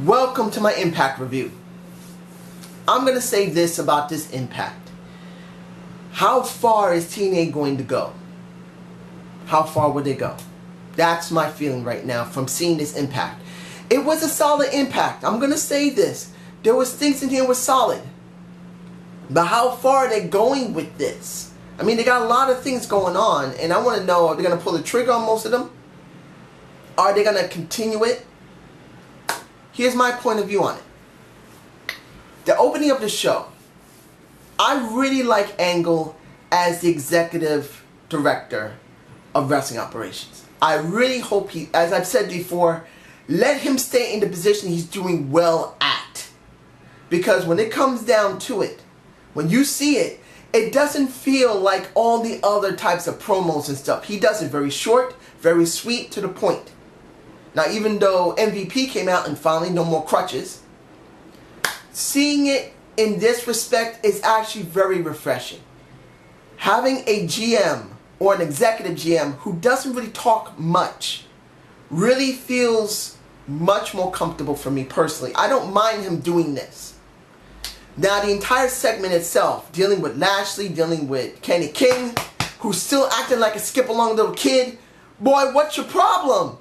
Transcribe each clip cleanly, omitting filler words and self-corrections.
Welcome to my Impact review. I'm going to say this about this Impact. How far is TNA going to go? How far would they go? That's my feeling right now from seeing this Impact. It was a solid Impact. I'm going to say this. There was things in here was solid. But how far are they going with this? I mean, they got a lot of things going on, and I want to know, are they going to pull the trigger on most of them? Are they going to continue it? Here's my point of view on it. The opening of the show, I really like Angle as the executive director of wrestling operations. I really hope he, as I've said before, let him stay in the position he's doing well at. Because when it comes down to it, when you see it, it doesn't feel like all the other types of promos and stuff. He does it very short, very sweet, to the point. Now, even though MVP came out and finally no more crutches, seeing it in this respect is actually very refreshing. Having a GM or an executive GM who doesn't really talk much really feels much more comfortable for me personally. I don't mind him doing this. Now, the entire segment itself, dealing with Lashley, dealing with Kenny King, who's still acting like a skip-along little kid. Boy, what's your problem?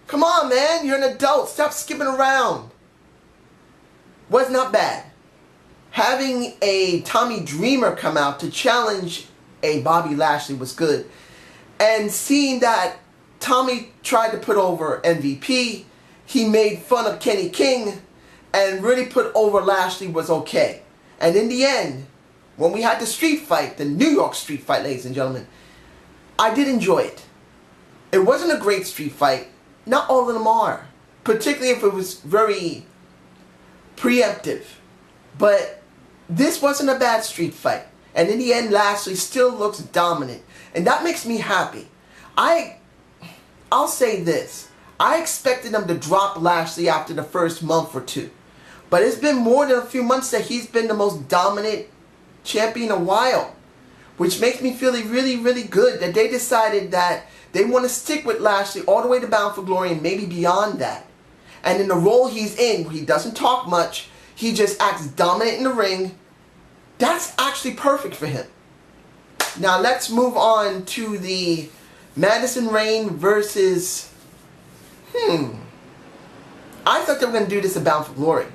Come on, man, you're an adult. Stop skipping around. Was not bad. Having a Tommy Dreamer come out to challenge a Bobby Lashley was good. And seeing that Tommy tried to put over MVP, he made fun of Kenny King, and really put over Lashley was okay. And in the end, when we had the street fight, the New York street fight, ladies and gentlemen, I did enjoy it. It wasn't a great street fight. Not all of them are, particularly if it was very preemptive. But this wasn't a bad street fight. And in the end, Lashley still looks dominant. And that makes me happy. I'll say this. I expected them to drop Lashley after the first month or two. But it's been more than a few months that he's been the most dominant champion in a while. Which makes me feel really, really good that they decided that they want to stick with Lashley all the way to Bound for Glory and maybe beyond that. And in the role he's in, where he doesn't talk much, he just acts dominant in the ring, that's actually perfect for him. Now let's move on to the Madison Rayne versus... I thought they were going to do this at Bound for Glory.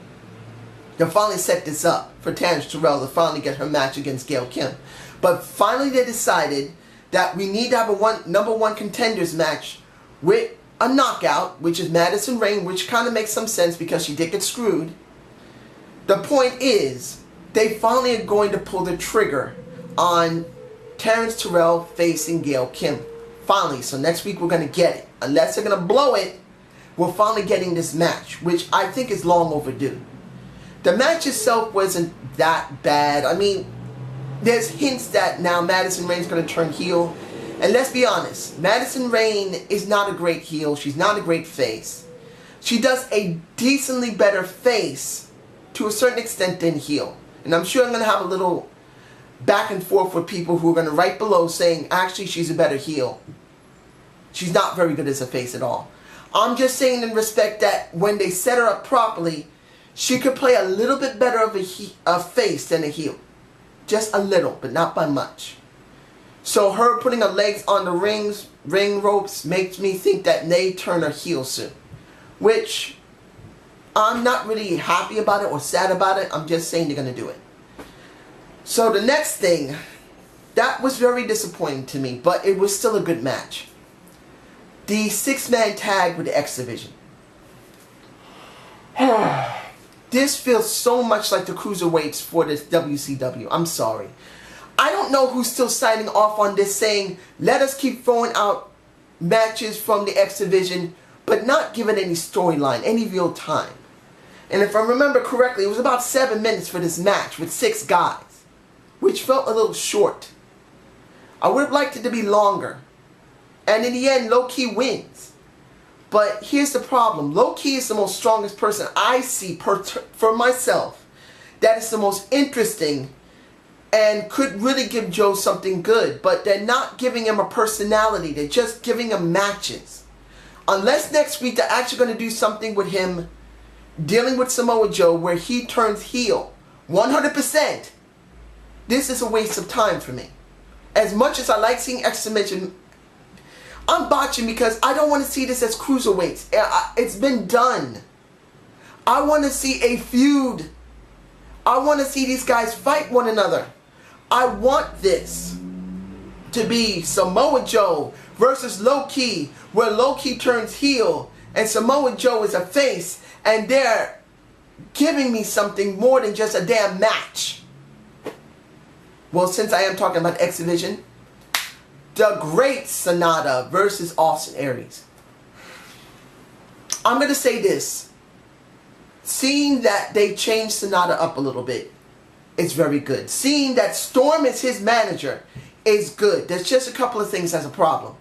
They'll finally set this up for Terrence Terrell to finally get her match against Gail Kim. But finally they decided that we need to have a #1 contenders match with a knockout, which is Madison Rayne, which kind of makes some sense because she did get screwed. The point is, they finally are going to pull the trigger on Terrence Terrell facing Gail Kim. Finally, so next week we're going to get it. Unless they're going to blow it, we're finally getting this match, which I think is long overdue. The match itself wasn't that bad. I mean, there's hints that now Madison Rayne's going to turn heel. And let's be honest, Madison Rayne is not a great heel. She's not a great face. She does a decently better face to a certain extent than heel. And I'm sure I'm going to have a little back and forth with people who are going to write below saying, actually, she's a better heel. She's not very good as a face at all. I'm just saying in respect that when they set her up properly, she could play a little bit better of a face than a heel. Just a little, but not by much. So her putting her legs on the ring ropes makes me think that they turn her heel soon. Which, I'm not really happy about it or sad about it. I'm just saying they're going to do it. So the next thing, that was very disappointing to me, but it was still a good match. The 6-man tag with the X Division. This feels so much like the cruiserweights for this WCW. I'm sorry. I don't know who's still signing off on this saying, let us keep throwing out matches from the X Division, but not giving any storyline, any real time. And if I remember correctly, it was about 7 minutes for this match with 6 guys, which felt a little short. I would have liked it to be longer. And in the end, Low Ki wins. But here's the problem. Low Ki is the most strongest person I see for myself that is the most interesting and could really give Joe something good. But they're not giving him a personality. They're just giving him matches. Unless next week they're actually going to do something with him dealing with Samoa Joe where he turns heel 100%, this is a waste of time for me. As much as I like seeing exhibition, I'm botching because I don't want to see this as cruiserweights. It's been done. I want to see a feud. I want to see these guys fight one another. I want this to be Samoa Joe versus Low Ki, where Low Ki turns heel and Samoa Joe is a face, and they're giving me something more than just a damn match. Well, since I am talking about exhibition, the Great Sonata versus Austin Aries. I'm going to say this. Seeing that they changed Sonata up a little bit, it's very good. Seeing that Storm is his manager is good. There's just a couple of things as a problem.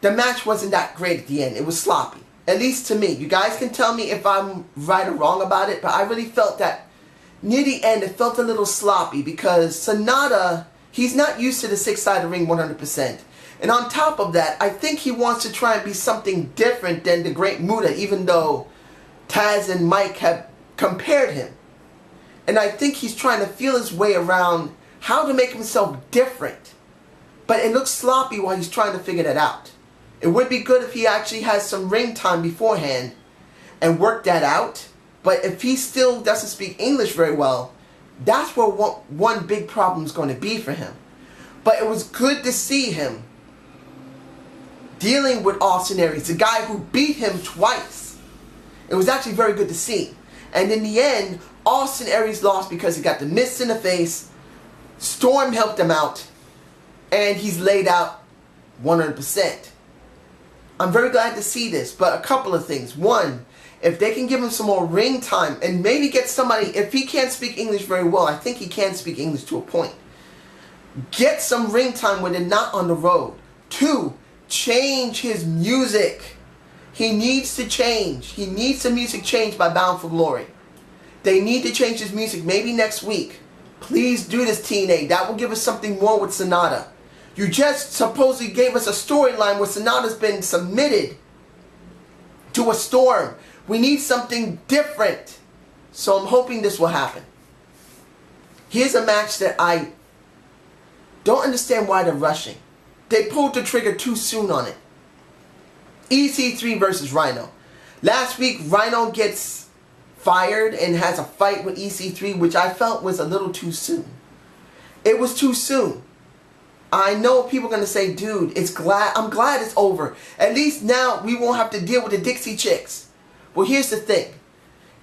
The match wasn't that great at the end. It was sloppy. At least to me. You guys can tell me if I'm right or wrong about it, but I really felt that near the end it felt a little sloppy because Sonata, he's not used to the six-sided ring 100%. And on top of that, I think he wants to try and be something different than the Great Muta, even though Taz and Mike have compared him. And I think he's trying to feel his way around how to make himself different. But it looks sloppy while he's trying to figure that out. It would be good if he actually has some ring time beforehand and work that out. But if he still doesn't speak English very well, that's where one big problem is going to be for him. But it was good to see him dealing with Austin Aries, the guy who beat him twice. It was actually very good to see. And in the end, Austin Aries lost because he got the mist in the face. Storm helped him out. And he's laid out 100%. I'm very glad to see this. But a couple of things. One, if they can give him some more ring time and maybe get somebody, if he can't speak English very well, I think he can speak English to a point. Get some ring time when they're not on the road. Two, change his music. He needs to change. He needs the music changed by Bound for Glory. They need to change his music maybe next week. Please do this, TNA. That will give us something more with Sonata. You just supposedly gave us a storyline where Sonata's been submitted to a Storm. We need something different. So I'm hoping this will happen. Here's a match that I don't understand why they're rushing. They pulled the trigger too soon on it. EC3 versus Rhino. Last week, Rhino gets fired and has a fight with EC3, which I felt was a little too soon. It was too soon. I know people are going to say, dude, I'm glad it's over. At least now we won't have to deal with the Dixie Chicks. Well, here's the thing.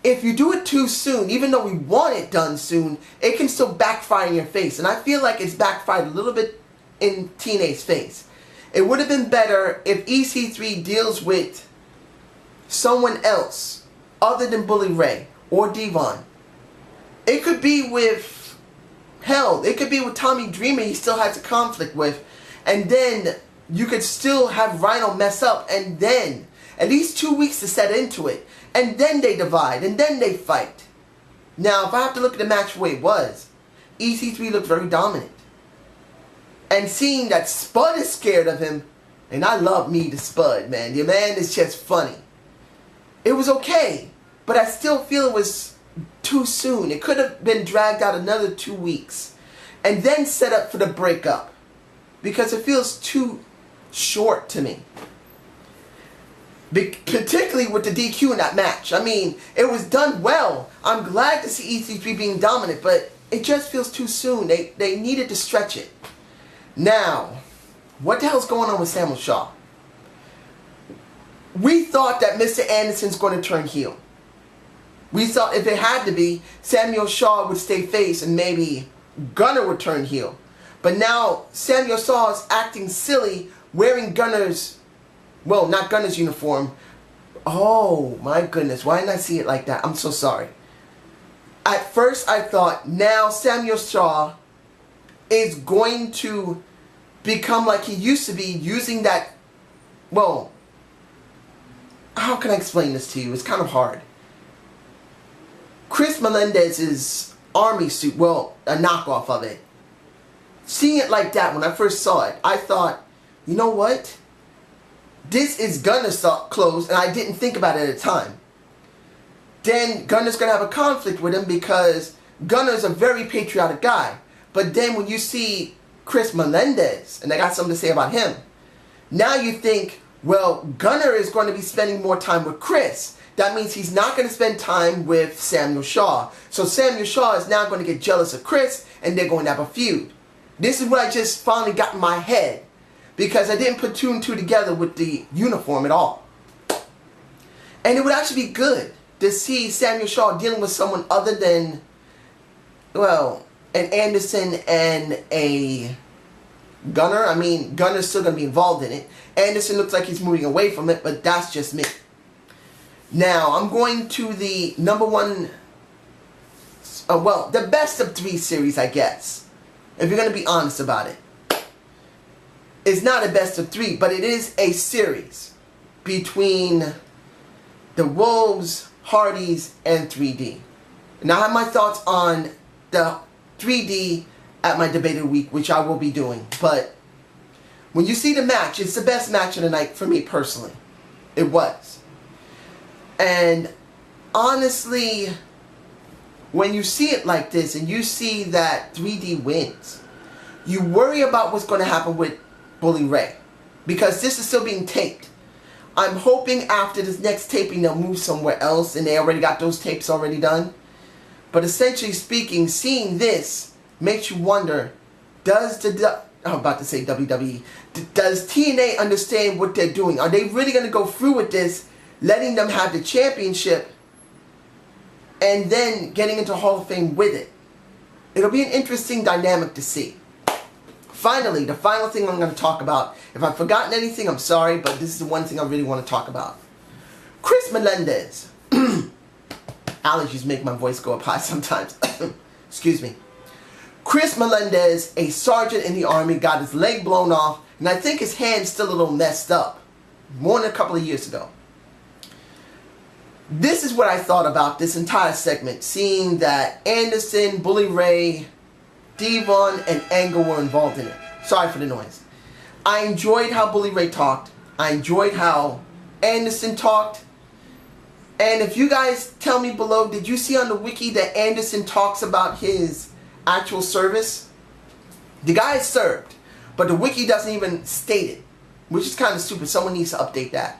If you do it too soon, even though we want it done soon, it can still backfire in your face. And I feel like it's backfired a little bit in TNA's face. It would have been better if EC3 deals with someone else other than Bully Ray or Devon. It could be with, hell, it could be with Tommy Dreamer he still has a conflict with. And then you could still have Rhino mess up and then at least 2 weeks to set into it. And then they divide and then they fight. Now, if I have to look at the match the way it was, EC3 looked very dominant. And seeing that Spud is scared of him, and I love me the Spud, man. The man is just funny. It was okay, but I still feel it was too soon. It could have been dragged out another 2 weeks. And then set up for the breakup. Because it feels too short to me. Particularly with the DQ in that match. I mean, it was done well. I'm glad to see EC3 being dominant, but it just feels too soon. They needed to stretch it. Now, what the hell's going on with Samuel Shaw? We thought that Mr. Anderson's going to turn heel. We thought if it had to be, Samuel Shaw would stay face and maybe Gunner would turn heel. But now Samuel Shaw is acting silly wearing Gunner's, well, not Gunner's uniform. Oh my goodness, why didn't I see it like that? I'm so sorry. At first I thought now Samuel Shaw is going to become like he used to be using that, well, how can I explain this to you? It's kind of hard. Chris Melendez's army suit, well, a knockoff of it. Seeing it like that, when I first saw it, I thought, you know what? This is Gunner's clothes, and I didn't think about it at the time. Then Gunner's going to have a conflict with him because Gunner's a very patriotic guy. But then when you see Chris Melendez, and I got something to say about him, now you think, well, Gunner is going to be spending more time with Chris. That means he's not going to spend time with Samuel Shaw. So Samuel Shaw is now going to get jealous of Chris, and they're going to have a feud. This is what I just finally got in my head, because I didn't put two and two together with the uniform at all. And it would actually be good to see Samuel Shaw dealing with someone other than, well, an Anderson and a Gunner. I mean, Gunner's still going to be involved in it. Anderson looks like he's moving away from it, but that's just me. Now, I'm going to the number one, well, the best of 3 series, I guess. If you're going to be honest about it. It's not a best of 3, but it is a series between the Wolves, Hardys, and 3D. Now, I have my thoughts on the 3D at my debate of the week, which I will be doing. But when you see the match, it's the best match of the night for me personally. It was. And honestly, when you see it like this and you see that 3D wins, you worry about what's going to happen with Bully Ray, because this is still being taped. I'm hoping after this next taping they'll move somewhere else, and they already got those tapes already done. But essentially speaking, seeing this makes you wonder, does the I'm about to say WWE, does TNA understand what they're doing? Are they really going to go through with this, letting them have the championship and then getting into Hall of Fame with it? It'll be an interesting dynamic to see. Finally, the final thing I'm going to talk about. If I've forgotten anything, I'm sorry, but this is the one thing I really want to talk about. Chris Melendez. Allergies make my voice go up high sometimes. Excuse me. Chris Melendez, a sergeant in the Army, got his leg blown off, and I think his hand's still a little messed up. More than a couple of years ago. This is what I thought about this entire segment, seeing that Anderson, Bully Ray, Devon, and Angle were involved in it. Sorry for the noise. I enjoyed how Bully Ray talked. I enjoyed how Anderson talked. And if you guys tell me below, did you see on the wiki that Anderson talks about his actual service? The guy served, but the wiki doesn't even state it, which is kind of stupid. Someone needs to update that.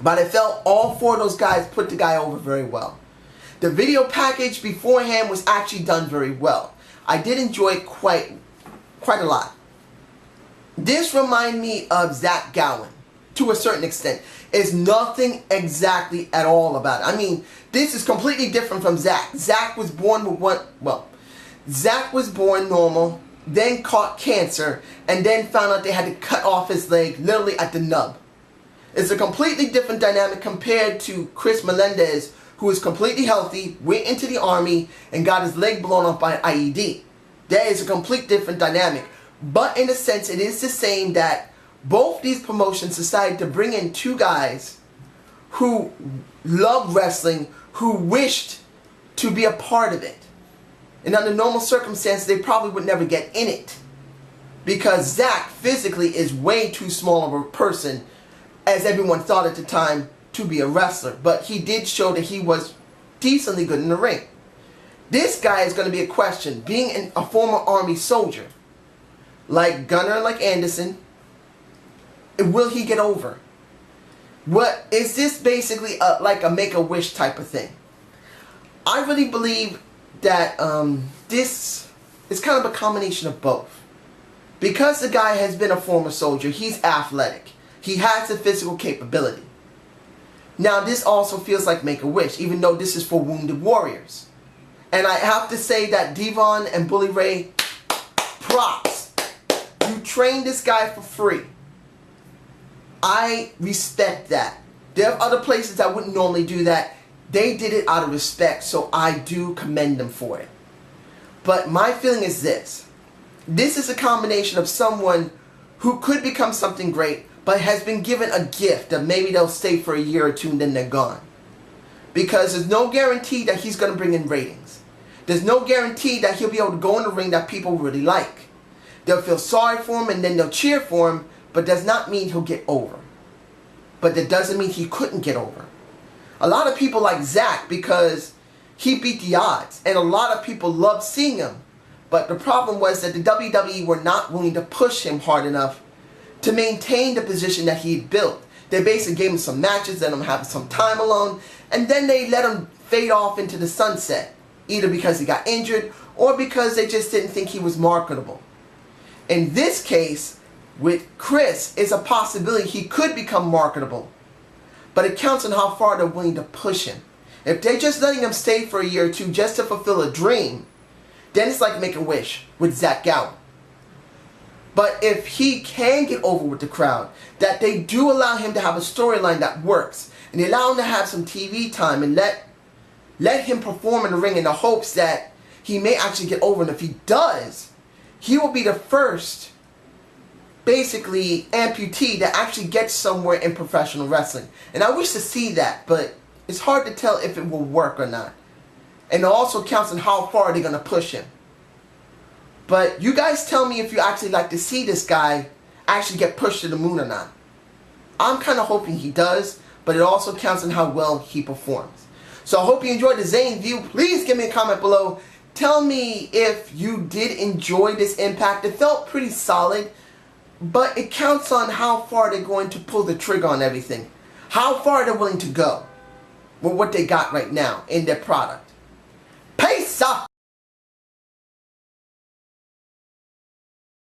But I felt all 4 of those guys put the guy over very well. The video package beforehand was actually done very well. I did enjoy it quite a lot. This reminded me of Zach Gowen to a certain extent. It's nothing exactly at all about it. I mean, this is completely different from Zach. Zach was born with one, well, Zach was born normal, then caught cancer, and then found out they had to cut off his leg literally at the nub. It's a completely different dynamic compared to Chris Melendez, who is completely healthy, went into the Army, and got his leg blown off by an IED. That is a complete different dynamic. But in a sense, it is the same that both these promotions decided to bring in 2 guys who love wrestling, who wished to be a part of it. And under normal circumstances, they probably would never get in it. Because Zach physically is way too small of a person, as everyone thought at the time, to be a wrestler. But he did show that he was decently good in the ring. This guy is going to be a question. Being a former Army soldier, like Gunner and like Anderson, will he get over? What is this basically like a Make-A-Wish type of thing? I really believe that this is kind of a combination of both. Because the guy has been a former soldier, he's athletic. He has the physical capability. Now this also feels like Make-A-Wish, even though this is for wounded warriors. And I have to say that Devon and Bully Ray, props. You trained this guy for free. I respect that. There are other places that wouldn't normally do that. They did it out of respect, so I do commend them for it. But my feeling is this. This is a combination of someone who could become something great, but has been given a gift that maybe they'll stay for a year or 2 and then they're gone. Because there's no guarantee that he's going to bring in ratings. There's no guarantee that he'll be able to go in the ring that people really like. They'll feel sorry for him and then they'll cheer for him, but does not mean he'll get over. But that doesn't mean he couldn't get over. A lot of people like Zach because he beat the odds, and a lot of people loved seeing him. But the problem was that the WWE were not willing to push him hard enough to maintain the position that he had built. They basically gave him some matches, let him have some time alone, and then they let him fade off into the sunset, either because he got injured or because they just didn't think he was marketable. In this case, with Chris, it's a possibility he could become marketable, but it counts on how far they're willing to push him. If they're just letting him stay for a year or two just to fulfill a dream, then it's like Make-A-Wish with Zach Gowen. But if he can get over with the crowd, that they do allow him to have a storyline that works, and they allow him to have some TV time and let him perform in the ring in the hopes that he may actually get over, and if he does, he will be the first basically amputee that actually gets somewhere in professional wrestling. And I wish to see that, but it's hard to tell if it will work or not. And it also counts on how far they're going to push him. But you guys tell me if you actually like to see this guy actually get pushed to the moon or not. I'm kind of hoping he does, but it also counts on how well he performs. So I hope you enjoyed the Zane view. Please give me a comment below. Tell me if you did enjoy this Impact. It felt pretty solid, but it counts on how far they're going to pull the trigger on everything. How far they're willing to go with what they got right now in their product. Peace out!